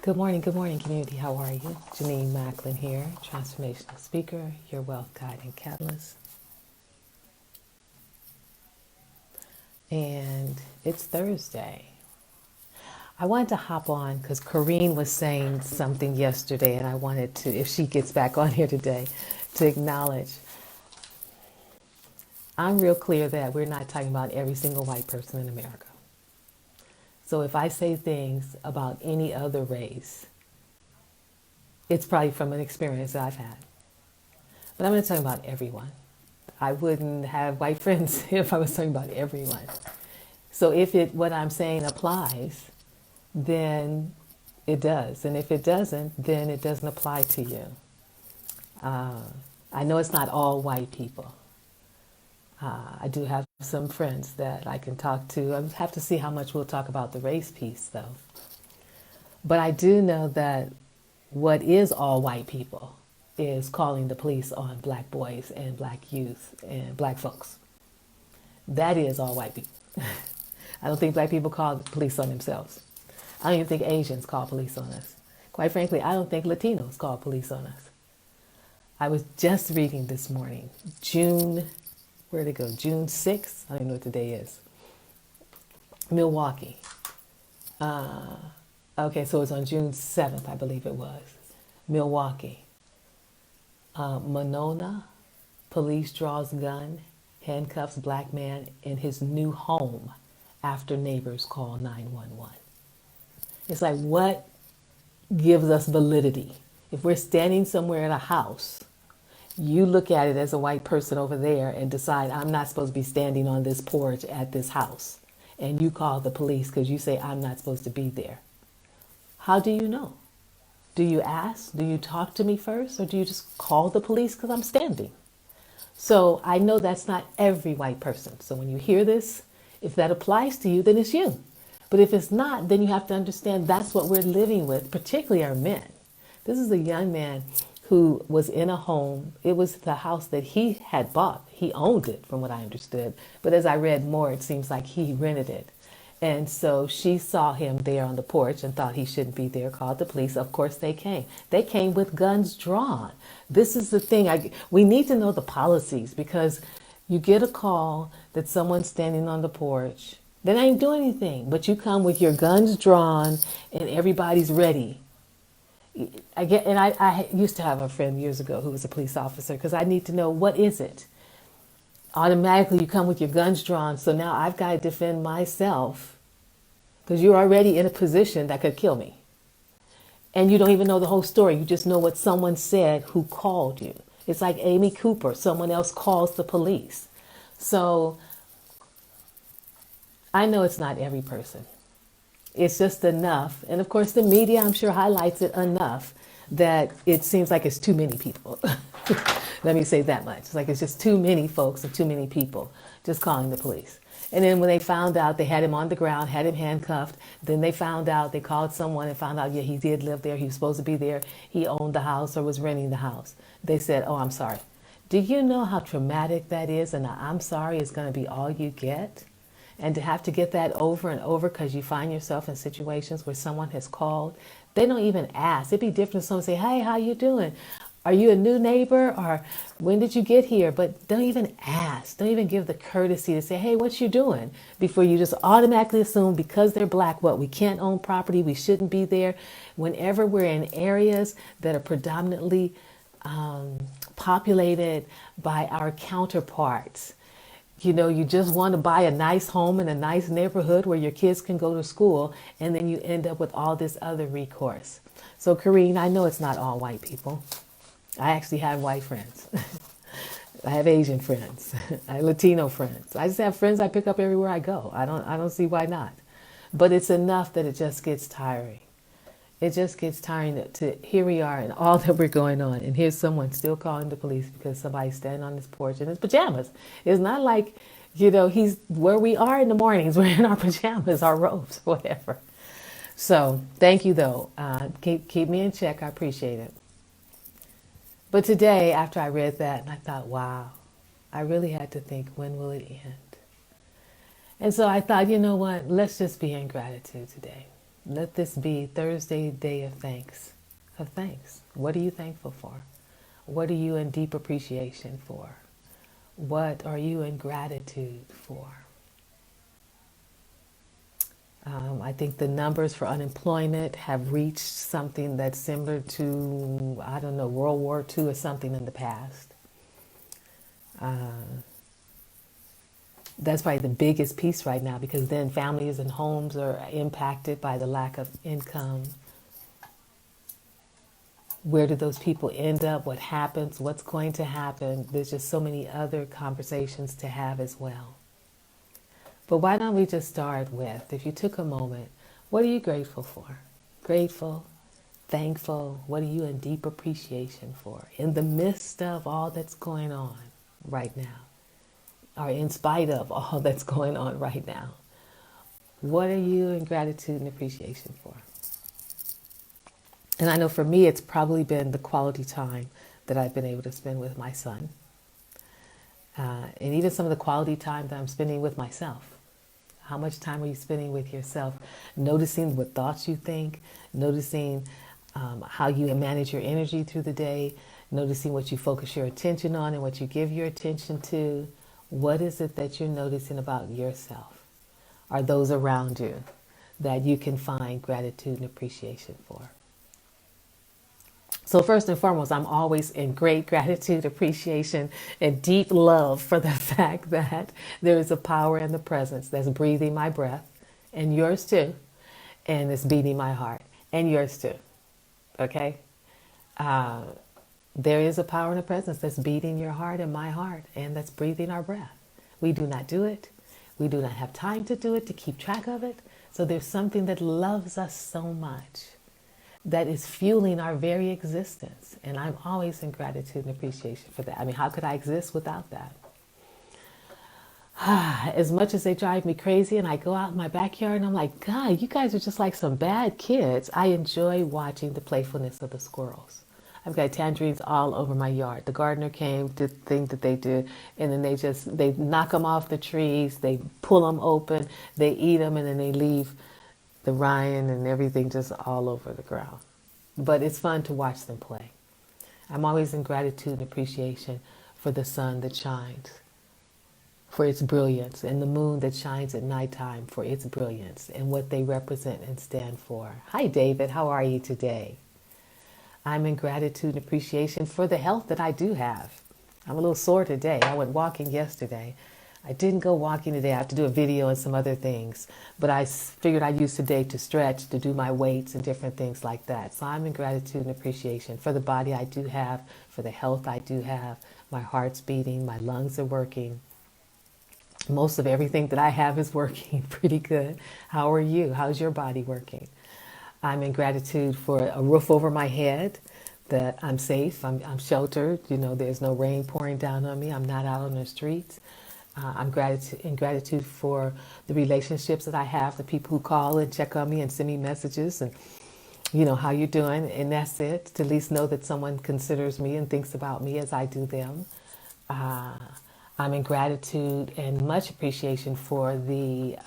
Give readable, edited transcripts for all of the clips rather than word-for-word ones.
Good morning, community. How are you? Janine Macklin here, transformational speaker, your wealth guide and catalyst. And it's Thursday. I wanted to hop on because Corrine was saying something yesterday, and I wanted to, if she gets back on here today, to acknowledge. I'm real clear that we're not talking about every single white person in America. So if I say things about any other race, it's probably from an experience that I've had. But I'm going to talk about everyone. I wouldn't have white friends if I was talking about everyone. So if what I'm saying applies, then it does. And if it doesn't, then it doesn't apply to you. I know it's not all white people. I do have some friends that I can talk to. I have to see how much we'll talk about the race piece, though. But I do know that what is all white people is calling the police on black boys and black youth and black folks. That is all white people. I don't think black people call the police on themselves. I don't even think Asians call police on us. Quite frankly, I don't think Latinos call police on us. I was just reading this morning, June 6th? I don't even know what the day is. Milwaukee. Okay, so it's on June 7th, I believe it was. Milwaukee. Monona, police draws gun, handcuffs black man in his new home after neighbors call 911. It's like, what gives us validity? If we're standing somewhere in a house, you look at it as a white person over there and decide, I'm not supposed to be standing on this porch at this house. And you call the police because you say, I'm not supposed to be there. How do you know? Do you ask? Do you talk to me first? Or do you just call the police because I'm standing? So I know that's not every white person. So when you hear this, if that applies to you, then it's you. But if it's not, then you have to understand that's what we're living with, particularly our men. This is a young man who was in a home. It was the house that he had bought. He owned it, from what I understood. But as I read more, it seems like he rented it. And so she saw him there on the porch and thought he shouldn't be there, called the police. Of course they came. They came with guns drawn. This is the thing. We need to know the policies, because you get a call that someone's standing on the porch. They ain't doing anything, but you come with your guns drawn and everybody's ready. I used to have a friend years ago who was a police officer, because I need to know, what is it? Automatically you come with your guns drawn, so now I've got to defend myself because you're already in a position that could kill me. And you don't even know the whole story. You just know what someone said who called you. It's like Amy Cooper. Someone else calls the police. So I know it's not every person. It's just enough. And of course the media, I'm sure, highlights it enough that it seems like it's too many people. Let me say that much. It's like it's just too many folks and too many people just calling the police. And then when they found out, they had him on the ground, had him handcuffed. Then they found out, they called someone and found out, yeah, he did live there. He was supposed to be there. He owned the house or was renting the house. They said, oh, I'm sorry. Do you know how traumatic that is? And I'm sorry is going to be all you get. And to have to get that over and over because you find yourself in situations where someone has called. They don't even ask. It'd be different if someone say, hey, how you doing? Are you a new neighbor, or when did you get here? But don't even ask. Don't even give the courtesy to say, hey, what you doing? Before you just automatically assume because they're black, we can't own property, we shouldn't be there. Whenever we're in areas that are predominantly populated by our counterparts, you just want to buy a nice home in a nice neighborhood where your kids can go to school, and then you end up with all this other recourse. So, Karine, I know it's not all white people. I actually have white friends. I have Asian friends. I have Latino friends. I just have friends I pick up everywhere I go. I don't see why not. But it's enough that it just gets tiring. It just gets tiring to here we are and all that we're going on. And here's someone still calling the police because somebody's standing on his porch in his pajamas. It's not like, he's where we are in the mornings. We're in our pajamas, our robes, whatever. So thank you, though. Keep me in check. I appreciate it. But today, after I read that, I thought, wow, I really had to think, when will it end? And so I thought, you know what? Let's just be in gratitude today. Let this be Thursday, day of thanks. Of thanks. What are you thankful for? What are you in deep appreciation for? What are you in gratitude for? I think the numbers for unemployment have reached something that's similar to, I don't know, World War II or something in the past. That's probably the biggest piece right now, because then families and homes are impacted by the lack of income. Where do those people end up? What happens? What's going to happen? There's just so many other conversations to have as well. But why don't we just start with, if you took a moment, what are you grateful for? Grateful, thankful, what are you in deep appreciation for? In the midst of all that's going on right now, or in spite of all that's going on right now, what are you in gratitude and appreciation for? And I know for me, it's probably been the quality time that I've been able to spend with my son. And even some of the quality time that I'm spending with myself. How much time are you spending with yourself? Noticing what thoughts you think, noticing how you manage your energy through the day, noticing what you focus your attention on and what you give your attention to. What is it that you're noticing about yourself? Are those around you that you can find gratitude and appreciation for? So first and foremost, I'm always in great gratitude, appreciation, and deep love for the fact that there is a power in the presence that's breathing my breath, and yours too, and it's beating my heart, and yours too. Okay? There is a power in the presence that's beating your heart and my heart, and that's breathing our breath. We do not do it. We do not have time to do it, to keep track of it. So there's something that loves us so much, that is fueling our very existence. And I'm always in gratitude and appreciation for that. I mean, how could I exist without that? As much as they drive me crazy and I go out in my backyard and I'm like, God, you guys are just like some bad kids, I enjoy watching the playfulness of the squirrels. I've got tangerines all over my yard. The gardener came, did the thing that they do, and then they knock them off the trees, they pull them open, they eat them, and then they leave the rind and everything just all over the ground. But it's fun to watch them play. I'm always in gratitude and appreciation for the sun that shines, for its brilliance, and the moon that shines at nighttime for its brilliance and what they represent and stand for. Hi, David. How are you today? I'm in gratitude and appreciation for the health that I do have. I'm a little sore today. I went walking yesterday. I didn't go walking today. I have to do a video and some other things. But I figured I'd use today to stretch, to do my weights and different things like that. So I'm in gratitude and appreciation for the body I do have, for the health I do have. My heart's beating, my lungs are working. Most of everything that I have is working pretty good. How are you? How's your body working? I'm in gratitude for a roof over my head, that I'm safe, I'm sheltered. You know, there's no rain pouring down on me. I'm not out on the streets. I'm in gratitude for the relationships that I have, the people who call and check on me and send me messages and, you know, how you're doing. And that's it, to at least know that someone considers me and thinks about me as I do them. I'm in gratitude and much appreciation for the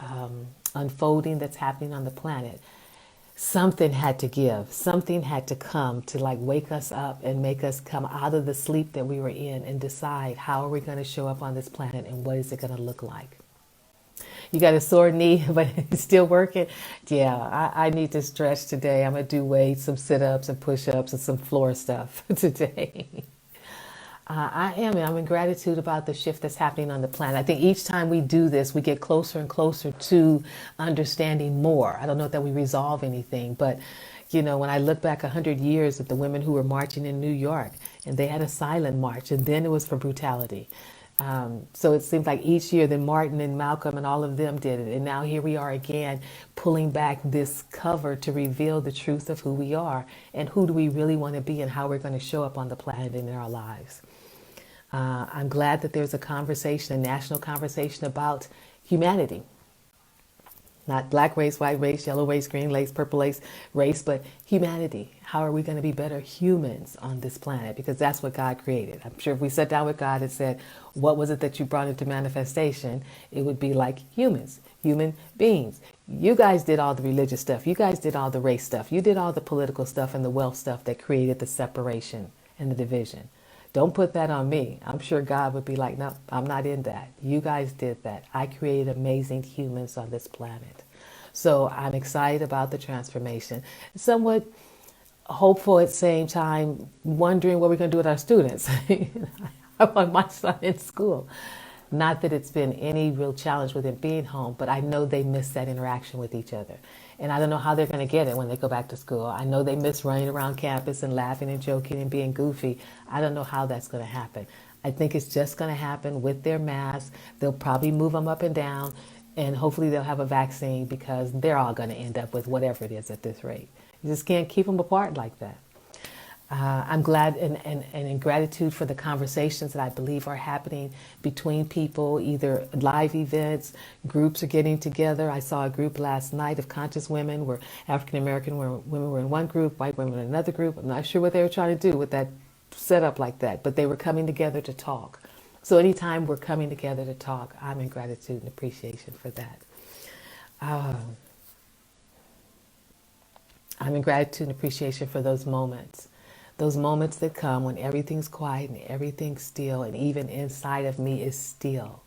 unfolding that's happening on the planet. Something had to give. Something had to come to like wake us up and make us come out of the sleep that we were in and decide, how are we going to show up on this planet and what is it going to look like? You got a sore knee, but it's still working? Yeah, I need to stretch today. I'm going to do weights, some sit-ups and push-ups and some floor stuff today. I'm in gratitude about the shift that's happening on the planet. I think each time we do this, we get closer and closer to understanding more. I don't know that we resolve anything, but you know, when I look back 100 years at the women who were marching in New York, and they had a silent march, and then it was for brutality. So it seems like each year then Martin and Malcolm and all of them did it. And now here we are again, pulling back this cover to reveal the truth of who we are and who do we really want to be and how we're going to show up on the planet and in our lives. I'm glad that there's a conversation, a national conversation about humanity. Not black race, white race, yellow race, green race, purple race, but humanity. How are we going to be better humans on this planet? Because that's what God created. I'm sure if we sat down with God and said, what was it that you brought into manifestation? It would be like humans. human beings. You guys did all the religious stuff. You guys did all the race stuff. You did all the political stuff and the wealth stuff that created the separation and the division. Don't put that on me. I'm sure God would be like, no, I'm not in that. You guys did that. I created amazing humans on this planet. So I'm excited about the transformation. Somewhat hopeful at the same time, wondering what we're going to do with our students. I want my son in school. Not that it's been any real challenge with him being home, but I know they miss that interaction with each other. And I don't know how they're going to get it when they go back to school. I know they miss running around campus and laughing and joking and being goofy. I don't know how that's going to happen. I think it's just going to happen with their masks. They'll probably move them up and down, and hopefully they'll have a vaccine, because they're all going to end up with whatever it is at this rate. You just can't keep them apart like that. I'm glad and in gratitude for the conversations that I believe are happening between people, either live events, groups are getting together. I saw a group last night of conscious women where African American women were in one group, white women in another group. I'm not sure what they were trying to do with that setup like that, but they were coming together to talk. So anytime we're coming together to talk, I'm in gratitude and appreciation for that. I'm in gratitude and appreciation for those moments. Those moments that come when everything's quiet and everything's still, and even inside of me is still.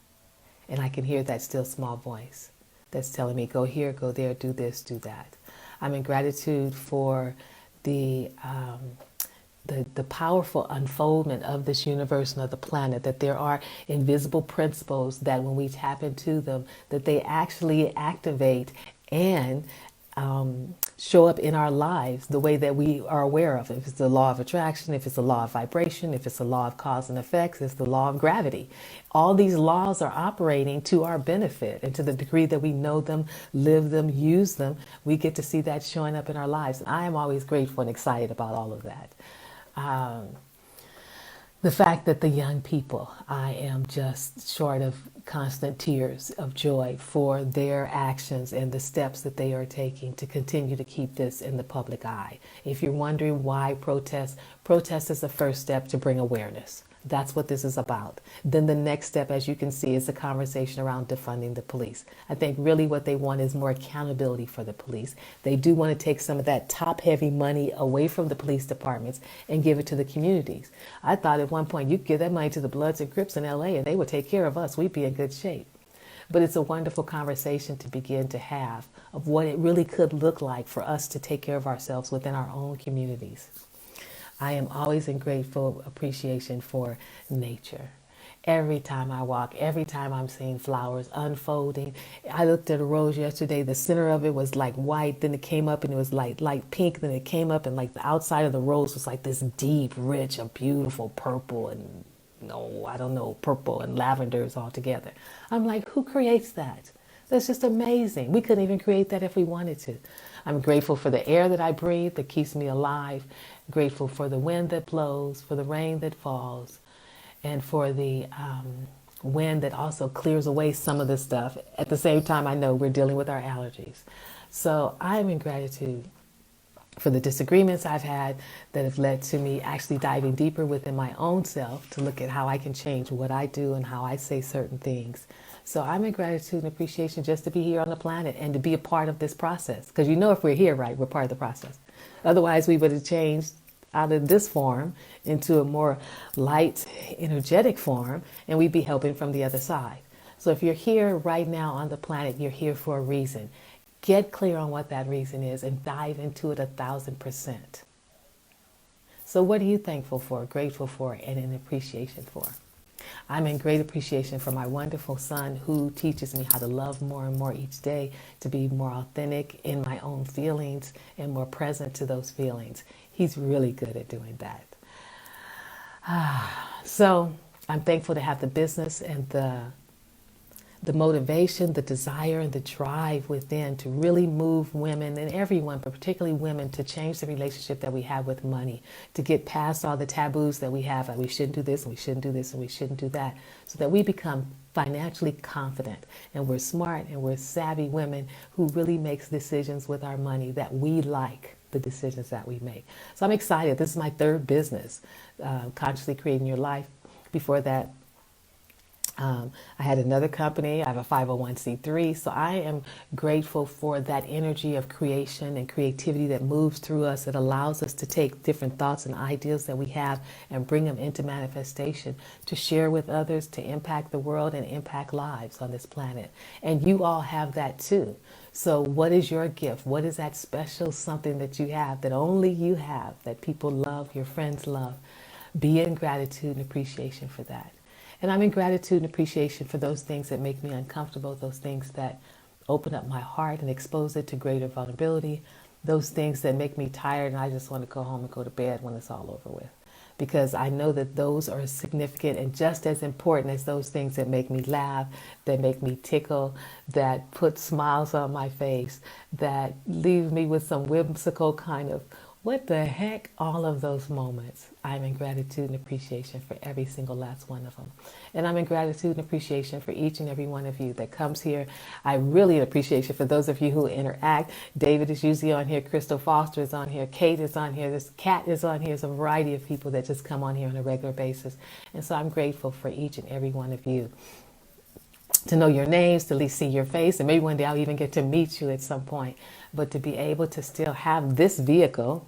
And I can hear that still small voice that's telling me, go here, go there, do this, do that. I'm in gratitude for the powerful unfoldment of this universe and of the planet, that there are invisible principles that when we tap into them, that they actually activate and show up in our lives the way that we are aware of. If it's the law of attraction, if it's the law of vibration, if it's the law of cause and effects, it's the law of gravity. All these laws are operating to our benefit, and to the degree that we know them, live them, use them, we get to see that showing up in our lives. And I am always grateful and excited about all of that. The fact that the young people, I am just short of constant tears of joy for their actions and the steps that they are taking to continue to keep this in the public eye. If you're wondering why protest is the first step to bring awareness. That's what this is about. Then the next step, as you can see, is the conversation around defunding the police. I think really what they want is more accountability for the police. They do want to take some of that top-heavy money away from the police departments and give it to the communities. I thought at one point you could give that money to the Bloods and Crips in LA and they would take care of us. We'd be in good shape. But it's a wonderful conversation to begin to have of what it really could look like for us to take care of ourselves within our own communities. I am always in grateful appreciation for nature. Every time I walk, every time I'm seeing flowers unfolding. I looked at a rose yesterday. The center of it was like white, then it came up and it was like light pink, then it came up and like the outside of the rose was like this deep, rich, a beautiful purple and purple and lavenders all together. I'm like, who creates that? That's just amazing. We couldn't even create that if we wanted to. I'm grateful for the air that I breathe that keeps me alive. Grateful for the wind that blows, for the rain that falls, and for the wind that also clears away some of the stuff. At the same time, I know we're dealing with our allergies. So I'm in gratitude for the disagreements I've had that have led to me actually diving deeper within my own self to look at how I can change what I do and how I say certain things. So I'm in gratitude and appreciation just to be here on the planet and to be a part of this process. Because if we're here, right, we're part of the process. Otherwise, we would have changed out of this form into a more light, energetic form, and we'd be helping from the other side. So if you're here right now on the planet, you're here for a reason. Get clear on what that reason is and dive into it 1,000%. So what are you thankful for, grateful for, and in appreciation for? I'm in great appreciation for my wonderful son who teaches me how to love more and more each day, to be more authentic in my own feelings and more present to those feelings. He's really good at doing that. So I'm thankful to have the business and the motivation, the desire, and the drive within to really move women and everyone, but particularly women, to change the relationship that we have with money, to get past all the taboos that we have, like we shouldn't do this, and we shouldn't do this, and we shouldn't do that, so that we become financially confident and we're smart and we're savvy women who really makes decisions with our money that we like the decisions that we make. So I'm excited. This is my third business, Consciously Creating Your Life. Before that, I had another company. I have a 501c3. So I am grateful for that energy of creation and creativity that moves through us. That allows us to take different thoughts and ideas that we have and bring them into manifestation to share with others, to impact the world and impact lives on this planet. And you all have that too. So what is your gift? What is that special something that you have that only you have, that people love, your friends love? Be in gratitude and appreciation for that. And I'm in gratitude and appreciation for those things that make me uncomfortable, those things that open up my heart and expose it to greater vulnerability, those things that make me tired and I just want to go home and go to bed when it's all over with. Because I know that those are significant and just as important as those things that make me laugh, that make me tickle, that put smiles on my face, that leave me with some whimsical kind of what the heck, all of those moments. I'm in gratitude and appreciation for every single last one of them. And I'm in gratitude and appreciation for each and every one of you that comes here. I really appreciate you for those of you who interact. David is usually on here. Crystal Foster is on here. Kate is on here. This Cat is on here. There's a variety of people that just come on here on a regular basis. And so I'm grateful for each and every one of you. To know your names, to at least see your face, and maybe one day I'll even get to meet you at some point. But to be able to still have this vehicle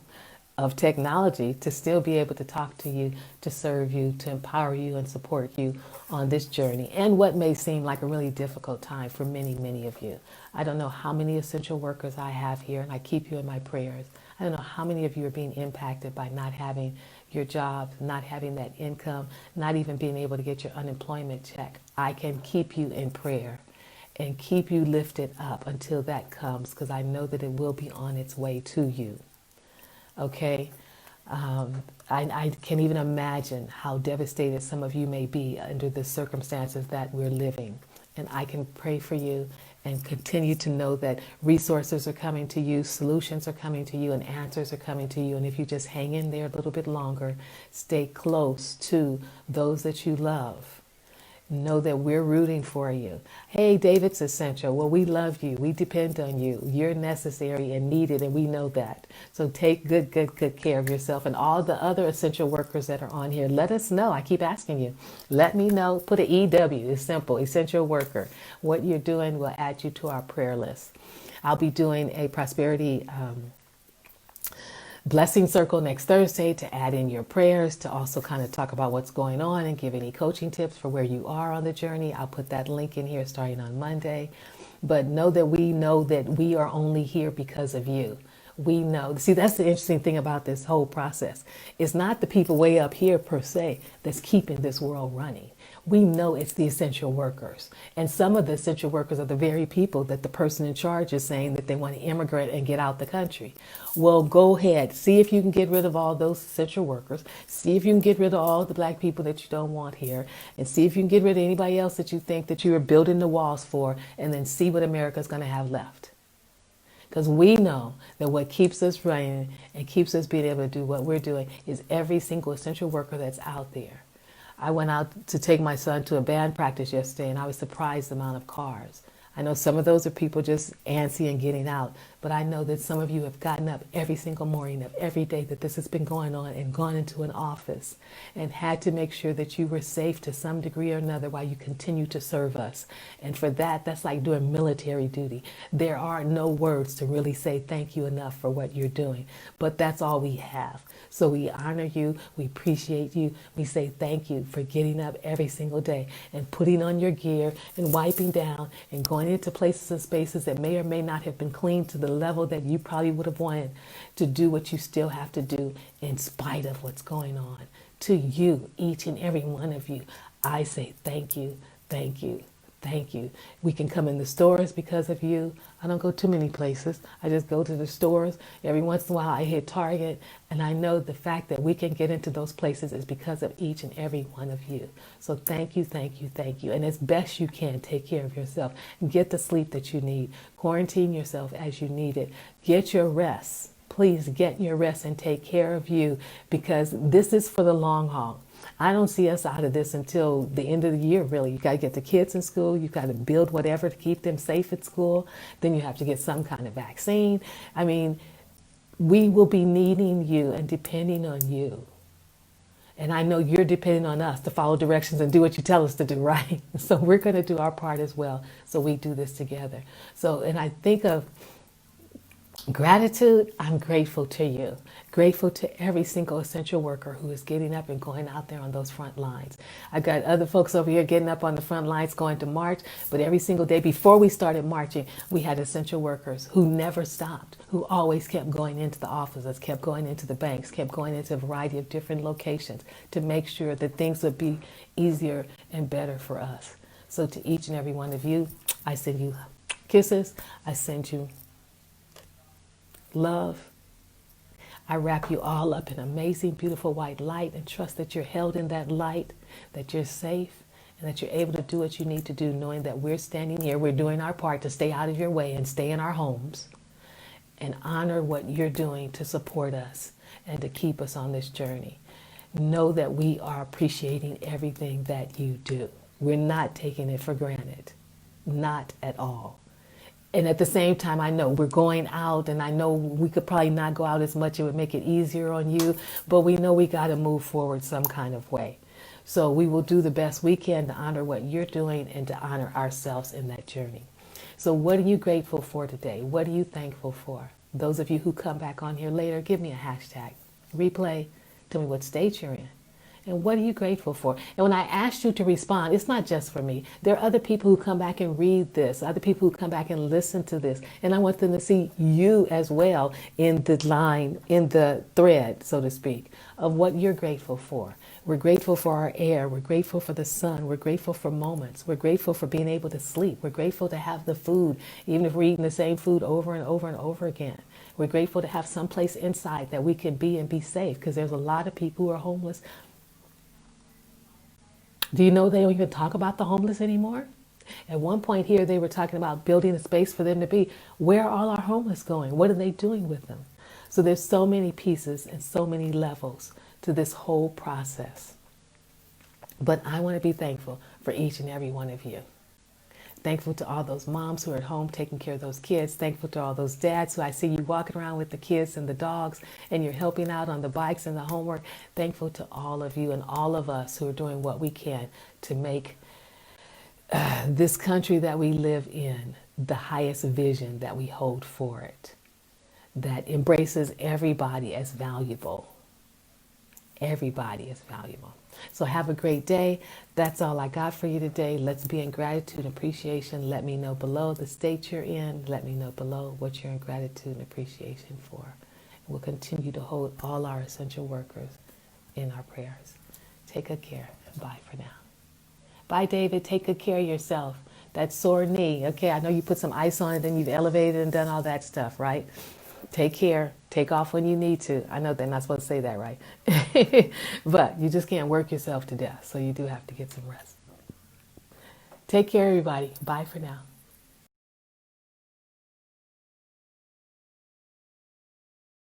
of technology to still be able to talk to you, to serve you, to empower you and support you on this journey and what may seem like a really difficult time for many, many of you. I don't know how many essential workers I have here, and I keep you in my prayers. I don't know how many of you are being impacted by not having your job, not having that income, not even being able to get your unemployment check. I can keep you in prayer and keep you lifted up until that comes, because I know that it will be on its way to you. Okay? I can't even imagine how devastated some of you may be under the circumstances that we're living. And I can pray for you and continue to know that resources are coming to you, solutions are coming to you, and answers are coming to you. And if you just hang in there a little bit longer, stay close to those that you love. Know that we're rooting for you. Hey, David's essential. Well, we love you. We depend on you. You're necessary and needed, and we know that. So take good care of yourself. And all the other essential workers that are on here, let us know. I keep asking you. Let me know. Put an EW. It's simple. Essential worker. What you're doing will add you to our prayer list. I'll be doing a prosperity Blessing Circle next Thursday to add in your prayers, to also kind of talk about what's going on and give any coaching tips for where you are on the journey. I'll put that link in here starting on Monday. But know that we are only here because of you. We know. See, that's the interesting thing about this whole process. It's not the people way up here per se that's keeping this world running. We know it's the essential workers. And some of the essential workers are the very people that the person in charge is saying that they want to immigrate and get out the country. Well, go ahead. See if you can get rid of all those essential workers. See if you can get rid of all the black people that you don't want here. And see if you can get rid of anybody else that you think that you are building the walls for. And then see what America's going to have left. Because we know that what keeps us running and keeps us being able to do what we're doing is every single essential worker that's out there. I went out to take my son to a band practice yesterday, and I was surprised the amount of cars. I know some of those are people just antsy and getting out, but I know that some of you have gotten up every single morning of every day that this has been going on and gone into an office and had to make sure that you were safe to some degree or another while you continue to serve us. And for that, that's like doing military duty. There are no words to really say thank you enough for what you're doing, but that's all we have. So we honor you, we appreciate you, we say thank you for getting up every single day and putting on your gear and wiping down and going into places and spaces that may or may not have been clean to the level that you probably would have wanted to do what you still have to do in spite of what's going on. To you, each and every one of you, I say thank you, thank you. Thank you. We can come in the stores because of you. I don't go too many places. I just go to the stores. Every once in a while I hit Target, and I know the fact that we can get into those places is because of each and every one of you. So thank you, thank you, thank you. And as best you can, take care of yourself. Get the sleep that you need. Quarantine yourself as you need it. Get your rest. Please get your rest and take care of you, because this is for the long haul. I don't see us out of this until the end of the year, really. You got to get the kids in school. You got to build whatever to keep them safe at school. Then you have to get some kind of vaccine. I mean, we will be needing you and depending on you. And I know you're depending on us to follow directions and do what you tell us to do, right? So we're going to do our part as well. So we do this together. So, and I think of gratitude, I'm grateful to you. Grateful to every single essential worker who is getting up and going out there on those front lines. I've got other folks over here getting up on the front lines going to march, but every single day before we started marching, we had essential workers who never stopped, who always kept going into the offices, kept going into the banks, kept going into a variety of different locations to make sure that things would be easier and better for us. So to each and every one of you, I send you kisses. I send you love. I wrap you all up in amazing, beautiful white light and trust that you're held in that light, that you're safe, and that you're able to do what you need to do, knowing that we're standing here, we're doing our part to stay out of your way and stay in our homes and honor what you're doing to support us and to keep us on this journey. Know that we are appreciating everything that you do. We're not taking it for granted, not at all. And at the same time, I know we're going out, and I know we could probably not go out as much. It would make it easier on you, but we know we got to move forward some kind of way. So we will do the best we can to honor what you're doing and to honor ourselves in that journey. So what are you grateful for today? What are you thankful for? Those of you who come back on here later, give me a hashtag. Replay. Tell me what state you're in. And what are you grateful for? And when I asked you to respond, it's not just for me. There are other people who come back and read this, other people who come back and listen to this. And I want them to see you as well in the line, in the thread, so to speak, of what you're grateful for. We're grateful for our air. We're grateful for the sun. We're grateful for moments. We're grateful for being able to sleep. We're grateful to have the food, even if we're eating the same food over and over and over again. We're grateful to have some place inside that we can be and be safe, because there's a lot of people who are homeless. Do you know they don't even talk about the homeless anymore? At one point here, they were talking about building a space for them to be. Where are all our homeless going? What are they doing with them? So there's so many pieces and so many levels to this whole process. But I want to be thankful for each and every one of you. Thankful to all those moms who are at home taking care of those kids. Thankful to all those dads who I see you walking around with the kids and the dogs, and you're helping out on the bikes and the homework. Thankful to all of you and all of us who are doing what we can to make this country that we live in the highest vision that we hold for it, that embraces everybody as valuable. Everybody is valuable. So have a great day. That's all I got for you today. Let's be in gratitude and appreciation. Let me know below the state you're in. Let me know below what you're in gratitude and appreciation for. And we'll continue to hold all our essential workers in our prayers. Take good care and bye for now. Bye, David. Take good care of yourself. That sore knee. Okay, I know you put some ice on it and you've elevated and done all that stuff, right? Take care. Take off when you need to. I know they're not supposed to say that, right? But you just can't work yourself to death. So you do have to get some rest. Take care, everybody. Bye for now.